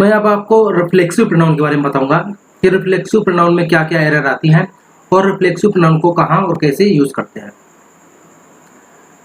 मैं अब आपको रिफ्लेक्सिव प्रोनाउन के बारे में बताऊंगा कि रिफ्लेक्सिव प्रोनाउन में क्या क्या एरर आती हैं और रिफ्लेक्सिव प्रोनाउन को कहाँ और कैसे यूज करते हैं।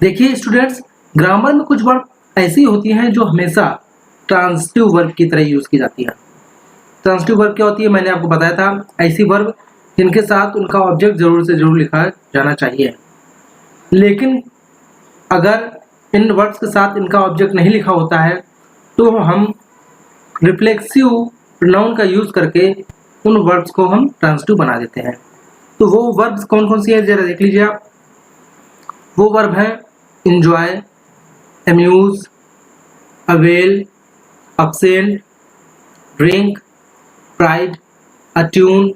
देखिए स्टूडेंट्स, ग्रामर में कुछ वर्ड ऐसी होती हैं जो हमेशा ट्रांजिटिव वर्ब की तरह यूज की जाती है। ट्रांजिटिव वर्ब क्या होती है, मैंने आपको बताया था, ऐसी वर्ब जिनके साथ उनका ऑब्जेक्ट जरूर से जरूर लिखा जाना चाहिए, लेकिन अगर इन वर्ड्स के साथ इनका ऑब्जेक्ट नहीं लिखा होता है तो हम रिफ्लेक्सिव प्रोनाउन का यूज करके उन वर्ब्स को हम ट्रांजिटिव बना देते हैं। तो वो वर्ब्स कौन कौन सी है जरा देख लीजिए आप। वो वर्ब हैं enjoy, amuse, avail, absent, drink, pride, attune,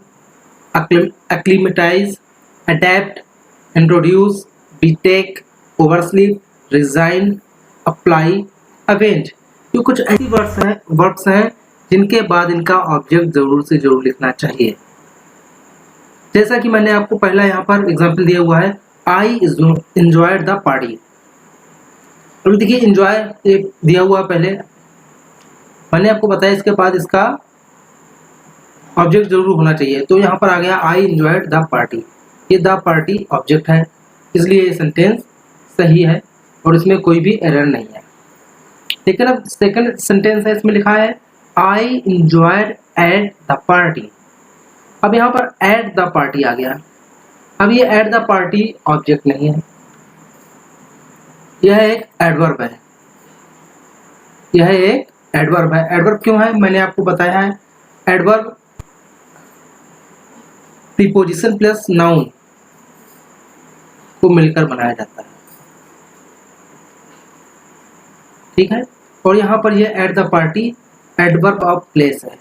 acclimatise, adapt, introduce, betake, oversleep, resign, apply, avenge. ये कुछ ऐसी वर्ड्स हैं जिनके बाद इनका ऑब्जेक्ट जरूर से जरूर लिखना चाहिए। जैसा कि मैंने आपको पहला यहाँ पर एग्जांपल दिया हुआ है, आई एंजॉयड द पार्टी। अभी देखिए एंजॉय दिया हुआ पहले, मैंने आपको बताया इसके बाद इसका ऑब्जेक्ट जरूर होना चाहिए। तो यहाँ पर आ गया आई एंजॉयड द पार्टी, ये द पार्टी ऑब्जेक्ट है, इसलिए ये सेंटेंस सही है और इसमें कोई भी एरर नहीं है। लेकिन अब सेकंड सेंटेंस है, इसमें लिखा है I enjoyed at the party. अब यहाँ पर एट द पार्टी आ गया। अब ये एट द पार्टी ऑब्जेक्ट नहीं है, यह एक एडवर्ब है। यह एक एडवर्ब है। एडवर्ब क्यों है मैंने आपको बताया है। एडवर्ब प्रीपोजिशन प्लस नाउन को मिलकर बनाया जाता है, ठीक है। और यहाँ पर ये at the party adverb of place है,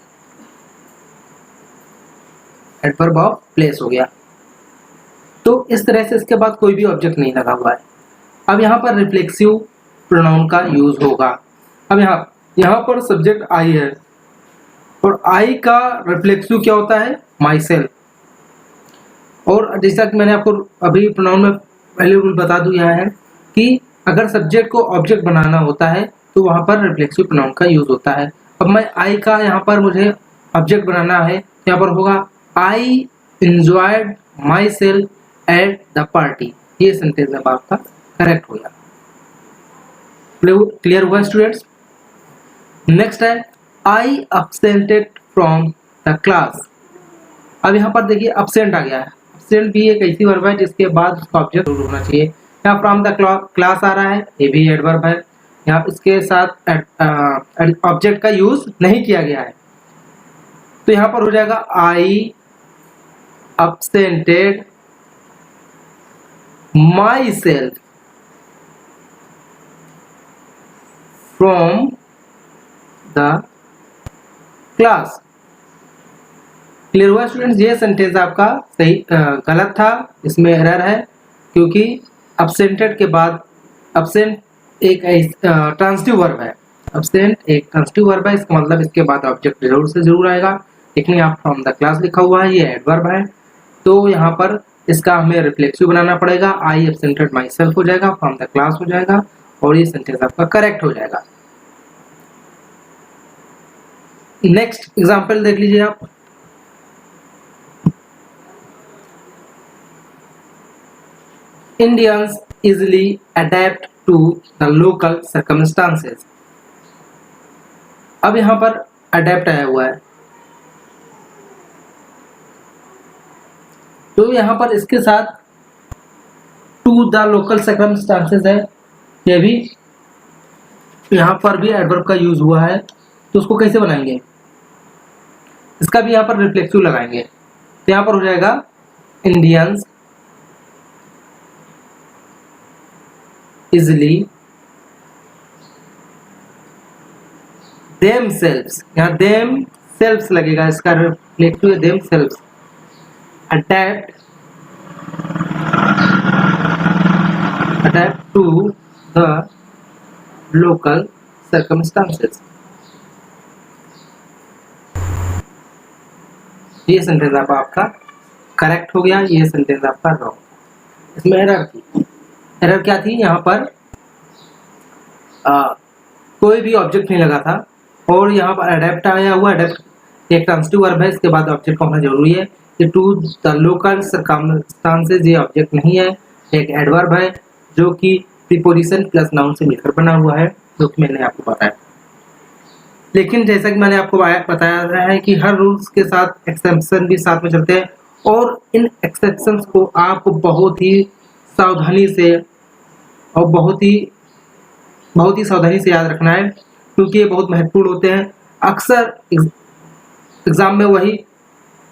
एडवर्ब ऑफ प्लेस हो गया। तो इस तरह से इसके बाद कोई भी ऑब्जेक्ट नहीं लगा हुआ है। अब यहाँ पर रिफ्लेक्सिव प्रोनाउन का यूज होगा। अब यहाँ पर सब्जेक्ट आई है और आई का रिफ्लेक्सिव क्या होता है, माई सेल्फ। और जैसा कि मैंने आपको अभी प्रोनाउन में पहले रूल बता दूं यहाँ है कि अगर सब्जेक्ट को ऑब्जेक्ट बनाना होता है तो वहां पर रिफ्लेक्सिव प्रोनाउन का यूज होता है। अब मैं आई का यहाँ पर मुझे ऑब्जेक्ट बनाना है, यहाँ पर होगा I enjoyed my self at the party. ये सेंटेंस अब आपका करेक्ट हो गया। क्लियर हुआ स्टूडेंट्स। नेक्स्ट है आई अब्सेंटेड फ्रॉम द क्लास। अब यहाँ पर देखिए अब्सेंट आ गया है। अब्सेंट भी एक ऐसी वर्ब है जिसके बाद उसका ऑब्जेक्ट जरूर होना चाहिए। यहाँ फ्रॉम द क्लास आ रहा है, ये भी एडवर्ब है। यहाँ इसके साथ ऑब्जेक्ट का यूज नहीं किया गया है, तो यहाँ पर हो जाएगा आई absented myself from the class। Clear हुआ स्टूडेंट्स। ये सेंटेंस आपका सही गलत था, इसमें एरर है, क्योंकि absented के बाद absent एक ट्रांजिटिव वर्ब है। absent एक ट्रांजिटिव वर्ब है, इसका मतलब इसके बाद ऑब्जेक्ट जरूर से जरूर आएगा। लेकिन यहाँ फ्रॉम द क्लास लिखा हुआ है, ये एडवर्ब है, तो यहाँ पर इसका हमें रिफ्लेक्सिव बनाना पड़ेगा। आई एब्सेंटेड माई सेल्फ हो जाएगा, फ्रॉम द क्लास हो जाएगा और ये सेंटेंस आपका करेक्ट हो जाएगा। नेक्स्ट एग्जांपल देख लीजिए आप। Indians easily adapt to the local circumstances। अब यहाँ पर अडेप्ट आया हुआ है, तो यहाँ पर इसके साथ टू द लोकल सर्कमस्टांसेस है, ये भी यहाँ पर भी एडवर्ब का यूज हुआ है। तो उसको कैसे बनाएंगे, इसका भी यहाँ पर रिफ्लेक्सिव लगाएंगे। तो यहाँ पर हो जाएगा इंडियंस easily themselves, यहाँ themselves लगेगा, इसका रिफ्लेक्टिव है themselves। adapt to the local circumstances। ये सेंटेंस आपका करेक्ट हो गया, ये सेंटेंस आपका रॉन्ग। इसमें एरर थी। एरर क्या थी, यहाँ पर कोई भी ऑब्जेक्ट नहीं लगा था और यहाँ पर अडेप्ट आया हुआ, अडेप्ट एक ट्रांसिटिव वर्ब है, इसके बाद ऑब्जेक्ट का होना जरूरी है। ये टू द लोकल सर्कमस्टांसेस ये ऑब्जेक्ट नहीं है, एक एडवर्ब है जो कि प्रीपोजिशन प्लस नाउन से मिलकर बना हुआ है, जो कि मैंने आपको बताया। लेकिन जैसा कि मैंने आपको बताया है कि हर रूल्स के साथ एक्सेप्शन भी साथ में चलते हैं, और इन एक्सेप्शंस को आपको बहुत ही सावधानी से और बहुत ही सावधानी से याद रखना है, क्योंकि ये बहुत महत्वपूर्ण होते हैं। अक्सर एग्जाम में वही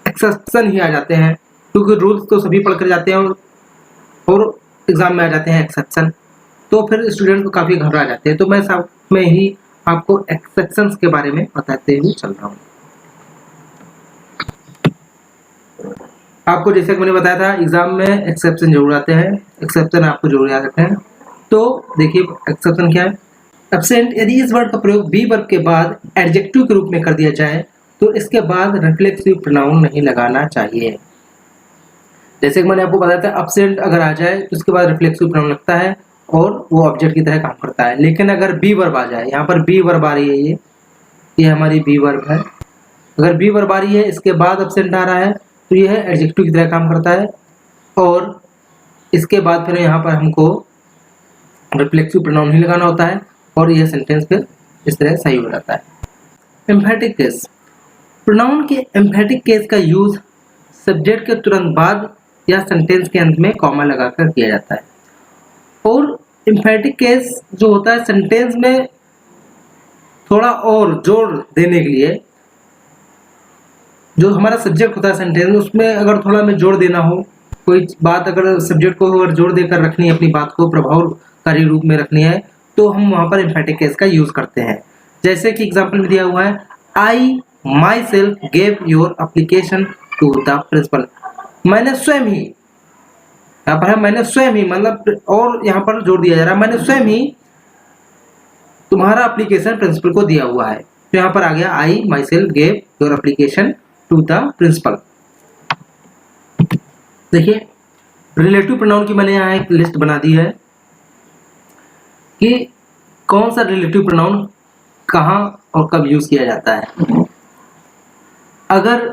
एक्सेप्शन ही आ जाते हैं, क्योंकि रूल्स तो सभी पढ़ कर जाते हैं और एग्जाम में आ जाते हैं एक्सेप्शन, तो फिर स्टूडेंट को काफ़ी घबरा जाते हैं। तो मैं साथ में ही आपको एक्सेप्शंस के बारे में बताते हुए चल रहा हूँ। आपको जैसे कि मैंने बताया था, एग्जाम में एक्सेप्शन जरूर आते हैं, एक्सेप्शन आपको जरूर याद रखना है। तो देखिए एक्सेप्शन क्या है। एब्सेंट, यदि इस वर्ड का प्रयोग बी वर्ब के बाद एडजेक्टिव के रूप में कर दिया जाए तो इसके बाद रिफ्लेक्सिव प्रोनाउन नहीं लगाना चाहिए। जैसे कि मैंने आपको बताया था, एब्सेंट अगर आ जाए तो उसके बाद रिफ्लेक्सिव प्रोनाउन लगता है और वो ऑब्जेक्ट की तरह काम करता है। लेकिन अगर बी वर्ब आ जाए, यहाँ पर बी वर्ब आ रही है, ये हमारी बी वर्ब है, अगर बी वर्ब आ रही है इसके बाद एब्सेंट आ रहा है तो यह एडजेक्टिव की तरह काम करता है, और इसके बाद फिर यहाँ पर हमको रिफ्लेक्सिव प्रोनाउन ही लगाना होता है, और यह सेंटेंस फिर इस तरह सही हो जाता है। एम्फेटिक केस, प्रोनाउन के एम्फेटिक केस का यूज सब्जेक्ट के तुरंत बाद या सेंटेंस के अंत में कॉमा लगाकर किया जाता है। और एम्फेटिक केस जो होता है सेंटेंस में थोड़ा और जोर देने के लिए, जो हमारा सब्जेक्ट होता है सेंटेंस उसमें अगर थोड़ा में जोर देना हो, कोई बात अगर सब्जेक्ट को अगर जोर देकर रखनी है, अपनी बात को प्रभावकारी रूप में रखनी है, तो हम वहां पर एम्फेटिक केस का यूज करते हैं। जैसे कि एग्जांपल में दिया हुआ है, I myself gave your application to the principal. मैंने स्वयं ही, यहाँ पर है मैंने स्वयं ही, मतलब और यहाँ पर जोर दिया जा रहा है, मैंने स्वयं ही तुम्हारा एप्लीकेशन प्रिंसिपल को दिया हुआ है। तो यहाँ पर आ गया I myself gave your application to the principal. देखिए रिलेटिव प्रोनाउन की मैंने यहाँ एक लिस्ट बना दी है कि कौन सा रिलेटिव प्रोनाउन कहाँ और कब यूज किया जाता है। अगर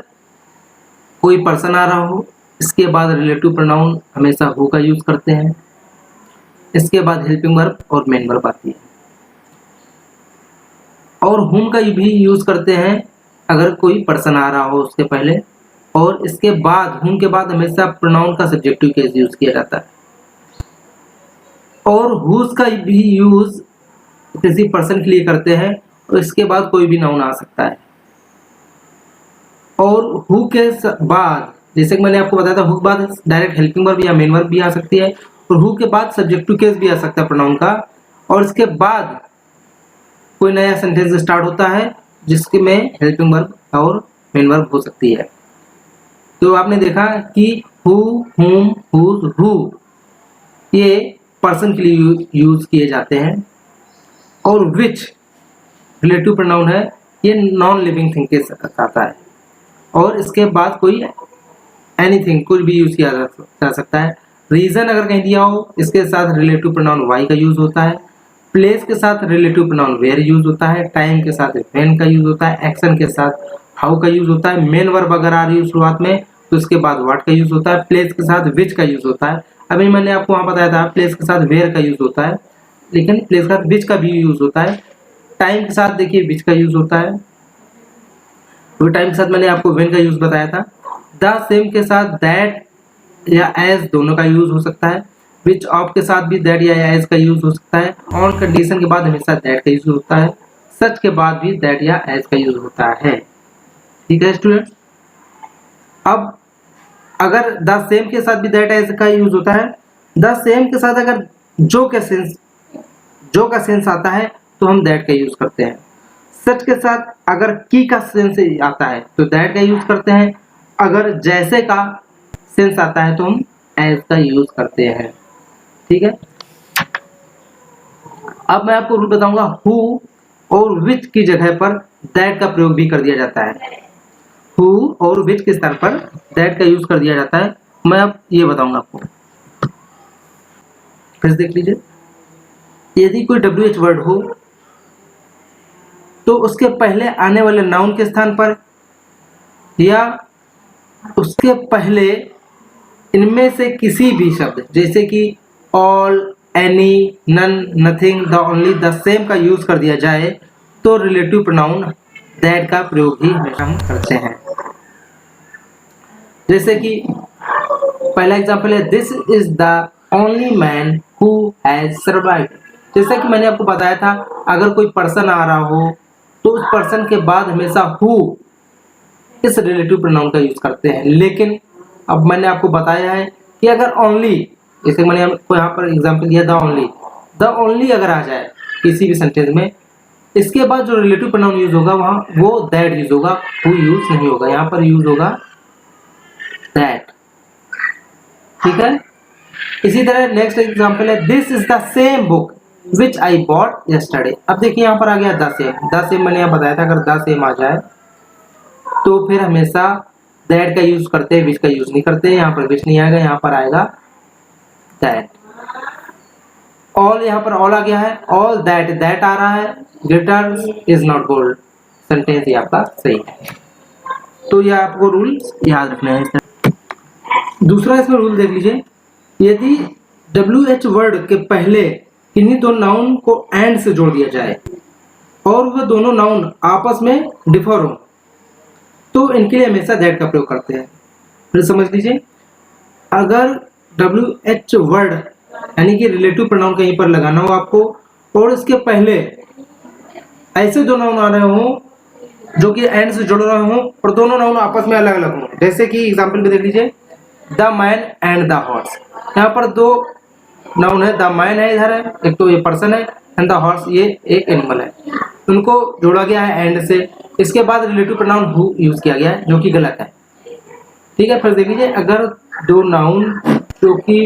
कोई पर्सन आ रहा हो, इसके बाद रिलेटिव प्रोनाउन हमेशा हु का यूज करते हैं, इसके बाद हेल्पिंग वर्ब और मेन वर्ब आती है, और हुम का भी यूज करते हैं अगर कोई पर्सन आ रहा हो उसके पहले, और इसके बाद हुम के बाद हमेशा प्रोनाउन का सब्जेक्टिव केस यूज किया जाता है। और हुज का भी यूज किसी पर्सन के लिए करते हैं, और इसके बाद कोई भी नाउन आ सकता है। और हु के बाद, जैसे कि मैंने आपको बताया था, हु के बाद डायरेक्ट हेल्पिंग वर्ब या मेन वर्ब भी आ सकती है, और हु के बाद सब्जेक्टिव केस भी आ सकता है प्रोनाउन का, और इसके बाद कोई नया सेंटेंस स्टार्ट होता है जिसके में हेल्पिंग वर्ब और मेन वर्ब हो सकती है। तो आपने देखा कि हु, हुम, हुज, हु ये पर्सन के लिए यूज किए जाते हैं, और विच रिलेटिव प्रोनाउन है, ये नॉन लिविंग थिंग के साथ आता है, और इसके बाद कोई एनीथिंग कुछ भी यूज किया जा सकता है। रीजन अगर कहीं दिया हो, इसके साथ रिलेटिव प्रोनाउन वाई का यूज होता है। प्लेस के साथ रिलेटिव प्रोनाउन वेयर यूज होता है। टाइम के साथ व्हेन का यूज होता है। एक्शन के साथ हाउ का यूज होता है। मेन वर्ब अगर आ रही है शुरुआत में तो इसके बाद व्हाट का यूज होता है। प्लेस के साथ विच का यूज होता है। अभी मैंने आपको वहां बताया था प्लेस के साथ वेयर का यूज होता है, लेकिन प्लेस के साथ विच का भी यूज होता है। टाइम के साथ देखिए विच का यूज होता है, तो टाइम के साथ मैंने आपको व्हेन का यूज बताया था। द सेम के साथ दैट या एज दोनों का यूज हो सकता है। विच ऑफ के साथ भी दैट या एज का यूज हो सकता है। ऑन कंडीशन के बाद हमेशा दैट का यूज होता है। सच के बाद भी दैट या एज का यूज होता है। ठीक है स्टूडेंट्स, अब अगर द सेम के साथ भी दैट एज का यूज होता है। द सेम के साथ अगर जो का सेंस आता है तो हम दैट का यूज करते हैं। सच के साथ अगर की का सेंस आता है तो दैट का यूज करते हैं। अगर जैसे का सेंस आता है तो हम एज का यूज करते हैं। ठीक है, अब मैं आपको रूल बताऊंगा। हु और विच की जगह पर दैट का प्रयोग भी कर दिया जाता है। हु और विच के स्थान पर दैट का यूज कर दिया जाता है। मैं अब ये बताऊंगा आपको, फिर देख लीजिए। यदि कोई WH वर्ड हो तो उसके पहले आने वाले नाउन के स्थान पर या उसके पहले इनमें से किसी भी शब्द जैसे कि all, any, none, nothing, the only, the same का यूज कर दिया जाए तो रिलेटिव प्रोनाउन दैट का प्रयोग ही हमेशा हम करते हैं। जैसे कि पहला एग्जांपल है this is the only man who has survived. जैसा कि मैंने आपको बताया था अगर कोई पर्सन आ रहा हो तो उस पर्सन के बाद हमेशा हु इस रिलेटिव प्रोनाउन का यूज करते हैं। लेकिन अब मैंने आपको बताया है कि अगर ओनली, जैसे मैंने आपको यहाँ पर एग्जांपल दिया द ओनली अगर आ जाए किसी भी सेंटेंस में, इसके बाद जो रिलेटिव प्रोनाउन यूज होगा वहां वो दैट यूज होगा, हु यूज नहीं होगा, यहाँ पर यूज होगा दैट। ठीक है। इसी तरह नेक्स्ट एग्जांपल है this is the same book which I bought yesterday. अब देखिए यहाँ पर आ गया द सेम मैंने यहाँ बताया था अगर द सेम आ जाए तो फिर हमेशा दैट का यूज करते हैं, विच का यूज नहीं करते। यहाँ पर विच नहीं आएगा, यहाँ पर आएगा दैट। ऑल, यहाँ पर ऑल आ गया है, ऑल दैट आ रहा है, glitters is not gold, sentence ये आपका सही है। तो ये आपको रूल याद रखना है। दूसरा इसमें रूल देख लीजिए, यदि WH वर्ड के पहले किन्हीं दो नाउन को एंड से जोड़ दिया जाए और वह दोनों नाउन आपस में डिफर हो तो इनके लिए हमेशा दैट का प्रयोग करते हैं। फिर समझ लीजिए, अगर WH वर्ड यानी कि रिलेटिव प्रोनाउन कहीं पर लगाना हो आपको और इसके पहले ऐसे दो नाउन आ रहे हो जो कि एंड से जुड़ रहे हो और दोनों नाउन आपस में अलग अलग हो, जैसे कि एग्जांपल में देख लीजिए the man and the horse. यहाँ पर दो नाउन है, द मैन है इधर है, एक तो ये पर्सन है, एंड द हॉर्स ये एक एनिमल है, उनको जोड़ा गया है एंड से। इसके बाद रिलेटिव प्रोनाउन हु यूज किया गया है जो कि गलत है। ठीक है। फिर देख लीजिए, अगर दो नाउन जो कि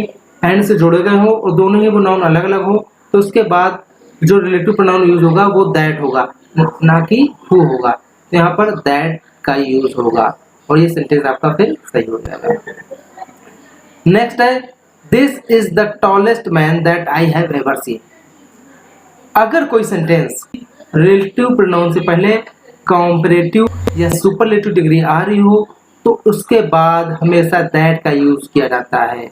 एंड से जोड़े गए हो और दोनों ही वो नाउन अलग अलग हो तो उसके बाद जो रिलेटिव प्रोनाउन यूज होगा वो दैट होगा, ना कि हु होगा। तो यहाँ पर दैट का यूज होगा और ये सेंटेंस आपका फिर सही हो जाएगा। नेक्स्ट है this is the tallest man that I have ever seen. अगर कोई सेंटेंस रिलेटिव प्रोनाउन से पहले कॉम्परेटिव या सुपरलेटिव डिग्री आ रही हो तो उसके बाद हमेशा दैट का यूज किया जाता है।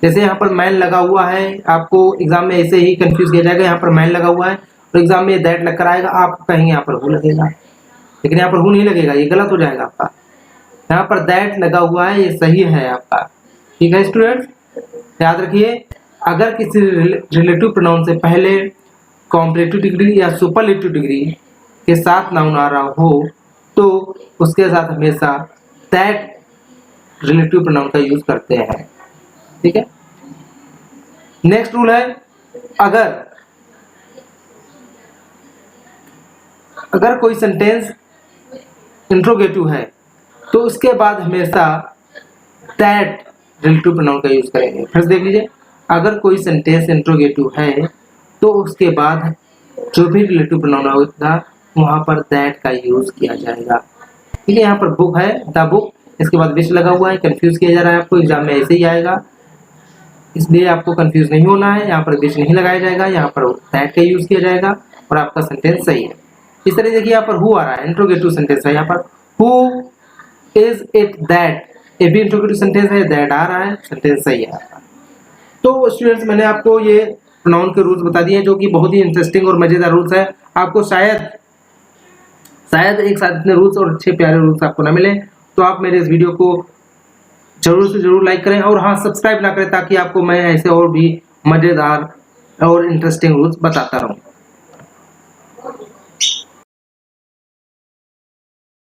जैसे यहाँ पर मैन लगा हुआ है, आपको एग्जाम में ऐसे ही कंफ्यूज किया जाएगा, यहाँ पर मैन लगा हुआ है और एग्जाम में दैट लग कर आएगा, आप कहेंगे यहाँ पर हु लगेगा, लेकिन यहाँ पर हु नहीं लगेगा, ये गलत हो जाएगा आपका। यहाँ पर दैट लगा हुआ है, ये सही है आपका। ठीक है स्टूडेंट्स, याद रखिए अगर किसी रिलेटिव प्रोनाउन से पहले कॉम्परेटिव डिग्री या सुपरलेटिव डिग्री के साथ नाउन आ रहा हो तो उसके साथ हमेशा दैट रिलेटिव प्रोनाउन का यूज करते हैं। ठीक है। नेक्स्ट रूल है, अगर कोई सेंटेंस इंट्रोगेटिव है तो उसके बाद हमेशा दैट रिलेटिव प्रोनाउन का यूज करेंगे। फिर देख लीजिए, अगर कोई सेंटेंस इंट्रोगेटिव है तो उसके बाद जो भी रिलेटिव प्रोनाउन होगा वहां पर दैट का यूज किया जाएगा। ठीक है। यहाँ पर बुक है, द बुक, इसके बाद विच लगा हुआ है, कंफ्यूज किया जा रहा है आपको, एग्जाम में ऐसे ही आएगा, इसलिए आपको कंफ्यूज नहीं होना है। यहाँ पर विच नहीं लगाया जाएगा, यहाँ पर दैट का यूज किया जाएगा और आपका सेंटेंस सही है। इस तरह देखिए यहाँ पर हु आ रहा है, इंट्रोगेटिव सेंटेंस है, यहाँ पर हु इज इट दैट, ये भी इंट्रोगेटिव सेंटेंस है, दैट आ रहा है, सेंटेंस सही है। तो स्टूडेंट्स मैंने आपको ये प्रोनाउन के रूल्स बता दिए जो कि बहुत ही इंटरेस्टिंग और मजेदार रूल्स है। आपको शायद एक साथ इतने रूल्स और अच्छे प्यारे रूल्स आपको ना मिले, तो आप मेरे इस वीडियो को जरूर से जरूर लाइक करें और हाँ सब्सक्राइब ना करें ताकि आपको मैं ऐसे और भी मजेदार और इंटरेस्टिंग रूल्स बताता रहूं।